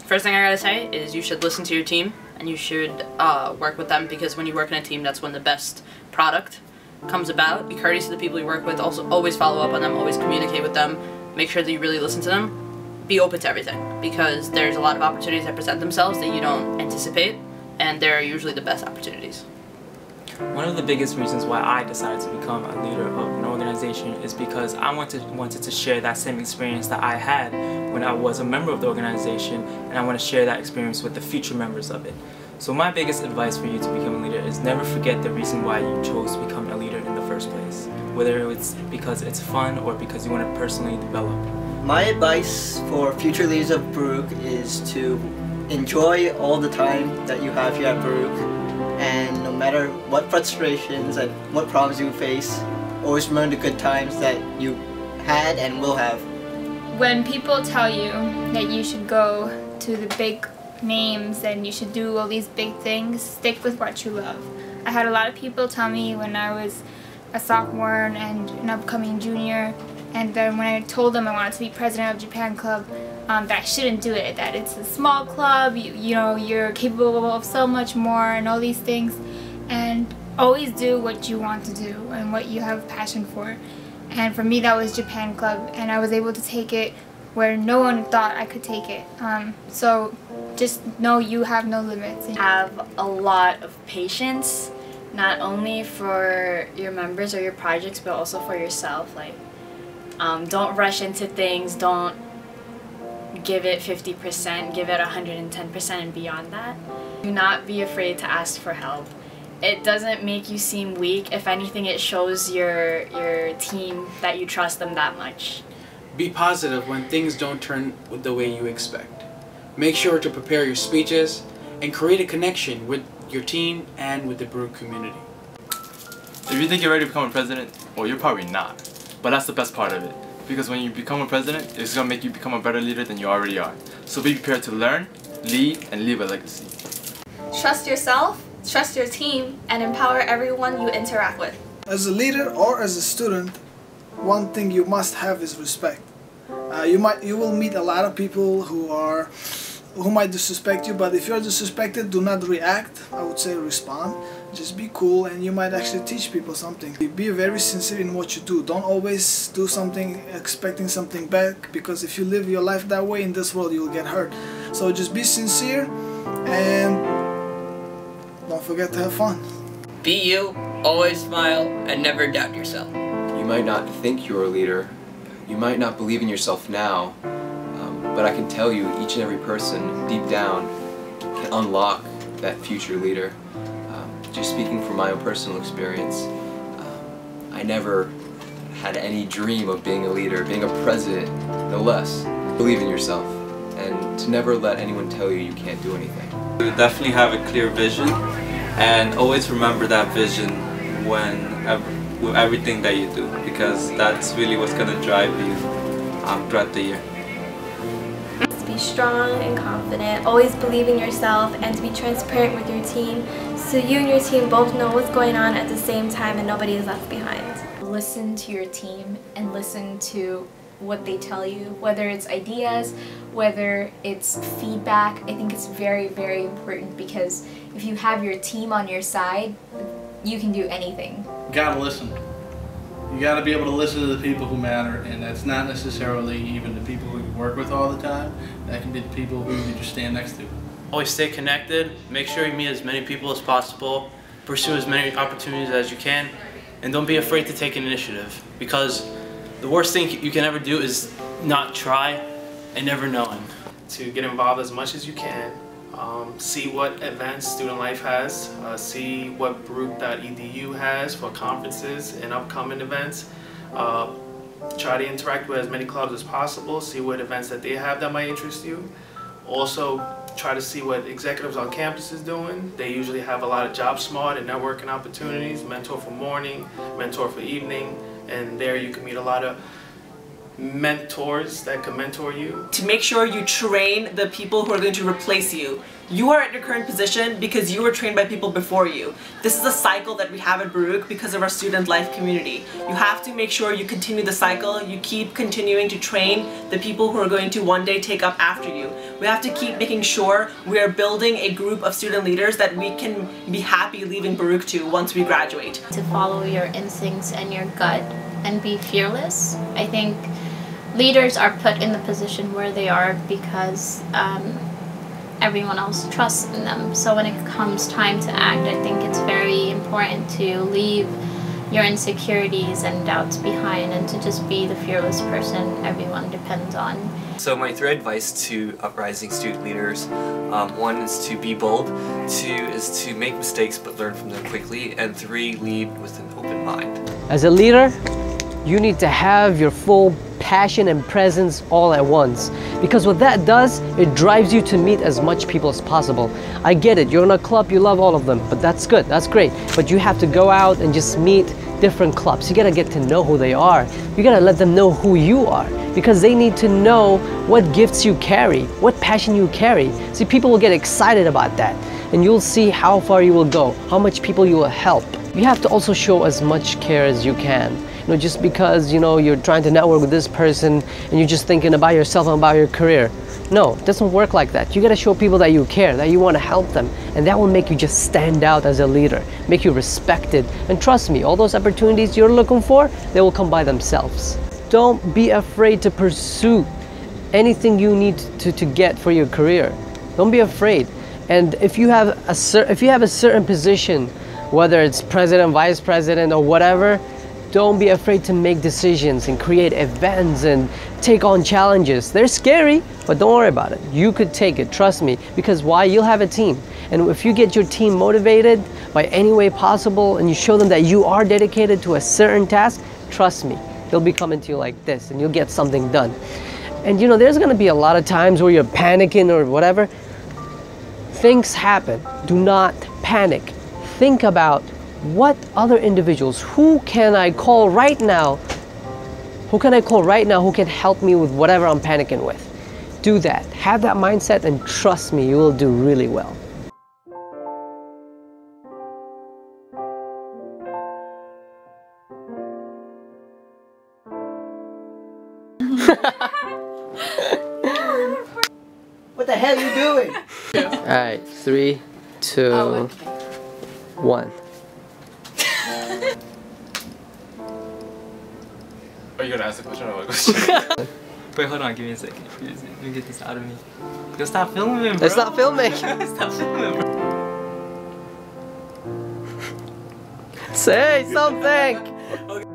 First thing I gotta say is you should listen to your team and you should work with them, because when you work in a team, that's when the best product comes about. Be courteous to the people you work with. Also, always follow up on them. Always communicate with them. Make sure that you really listen to them. Be open to everything, because there's a lot of opportunities that present themselves that you don't anticipate, and they're usually the best opportunities. One of the biggest reasons why I decided to become a leader of an organization is because I wanted to share that same experience that I had when I was a member of the organization, and I want to share that experience with the future members of it. So my biggest advice for you to become a leader is never forget the reason why you chose to become a leader in the first place. Whether it's because it's fun or because you want to personally develop. My advice for future leaders of Baruch is to enjoy all the time that you have here at Baruch, and no matter what frustrations and what problems you face, always remember the good times that you had and will have. When people tell you that you should go to the big names and you should do all these big things, stick with what you love. I had a lot of people tell me when I was a sophomore and an upcoming junior, and then when I told them I wanted to be president of Japan Club, that I shouldn't do it, that it's a small club, you know, you're capable of so much more and all these things, and always do what you want to do and what you have passion for. And for me that was Japan Club, and I was able to take it where no one thought I could take it. So just know you have no limits. Have a lot of patience, not only for your members or your projects, but also for yourself. Like, don't rush into things, don't give it 50%, give it 110% and beyond that. Do not be afraid to ask for help. It doesn't make you seem weak. If anything, it shows your team that you trust them that much. Be positive when things don't turn the way you expect. Make sure to prepare your speeches and create a connection with your team and with the Baruch community. If you think you're ready to become a president, well, you're probably not. But that's the best part of it. Because when you become a president, it's going to make you become a better leader than you already are. So be prepared to learn, lead, and leave a legacy. Trust yourself, trust your team, and empower everyone you interact with. As a leader or as a student, one thing you must have is respect. You will meet a lot of people who might disrespect you, but if you're disrespected, do not react. I would say respond. Just be cool, and you might actually teach people something. Be very sincere in what you do. Don't always do something expecting something back, because if you live your life that way in this world, you'll get hurt. So just be sincere and don't forget to have fun. Be you, always smile, and never doubt yourself. You might not think you're a leader, you might not believe in yourself now, but I can tell you each and every person deep down can unlock that future leader. Just speaking from my own personal experience, I never had any dream of being a leader, being a president, no less. Believe in yourself, and to never let anyone tell you you can't do anything. You definitely have a clear vision, and always remember that vision with everything that you do, because that's really what's going to drive you throughout the year. Be strong and confident, always believe in yourself, and to be transparent with your team so you and your team both know what's going on at the same time and nobody is left behind. Listen to your team and listen to what they tell you, whether it's ideas, whether it's feedback. I think it's very, very important, because if you have your team on your side, you can do anything. You gotta listen. You gotta be able to listen to the people who matter, and that's not necessarily even the people who you work with all the time. That can be the people who you just stand next to. Always stay connected, make sure you meet as many people as possible, pursue as many opportunities as you can, and don't be afraid to take an initiative, because the worst thing you can ever do is not try and never knowing. To get involved as much as you can, see what events Student Life has, see what Baruch.edu has for conferences and upcoming events. Try to interact with as many clubs as possible, see what events that they have that might interest you. Also, try to see what executives on campus is doing. They usually have a lot of job smart and networking opportunities, mentor for morning, mentor for evening, and there you can meet a lot of mentors that can mentor you. To make sure you train the people who are going to replace you. You are at your current position because you were trained by people before you. This is a cycle that we have at Baruch because of our student life community. You have to make sure you continue the cycle, you keep continuing to train the people who are going to one day take up after you. We have to keep making sure we are building a group of student leaders that we can be happy leaving Baruch to once we graduate. To follow your instincts and your gut and be fearless. I think leaders are put in the position where they are because everyone else trusts in them. So when it comes time to act, I think it's very important to leave your insecurities and doubts behind and to just be the fearless person everyone depends on. So my three advice to uprising student leaders, one is to be bold, two is to make mistakes but learn from them quickly, and three, lead with an open mind. As a leader, you need to have your full passion and presence all at once, because what that does, it drives you to meet as much people as possible. I get it, you're in a club, you love all of them, but that's good, that's great, but you have to go out and just meet different clubs. You gotta get to know who they are. You gotta let them know who you are, because they need to know what gifts you carry, what passion you carry. See, people will get excited about that, and you'll see how far you will go, how much people you will help. You have to also show as much care as you can. You know, just because, you know, you're trying to network with this person and you're just thinking about yourself and about your career. No, it doesn't work like that. You gotta show people that you care, that you want to help them, and that will make you just stand out as a leader, make you respected. And trust me, all those opportunities you're looking for, they will come by themselves. Don't be afraid to pursue anything you need to get for your career. Don't be afraid. And if you have a certain position, whether it's president, vice president, or whatever, don't be afraid to make decisions and create events and take on challenges. They're scary, but don't worry about it. You could take it, trust me, because why? You'll have a team. And if you get your team motivated by any way possible and you show them that you are dedicated to a certain task, trust me, they'll be coming to you like this and you'll get something done. And you know, there's gonna be a lot of times where you're panicking or whatever. Things happen. Do not panic. Think about what other individuals, who can I call right now? Who can I call right now who can help me with whatever I'm panicking with? Do that. Have that mindset and trust me, you will do really well. What the hell are you doing? Alright, 3, 2, 1. Are you gonna ask a question or what? Wait, hold on, give me a second. Let me get this out of me. Yo, stop filming, bro. Stop filming. Stop filming, bro. Say something.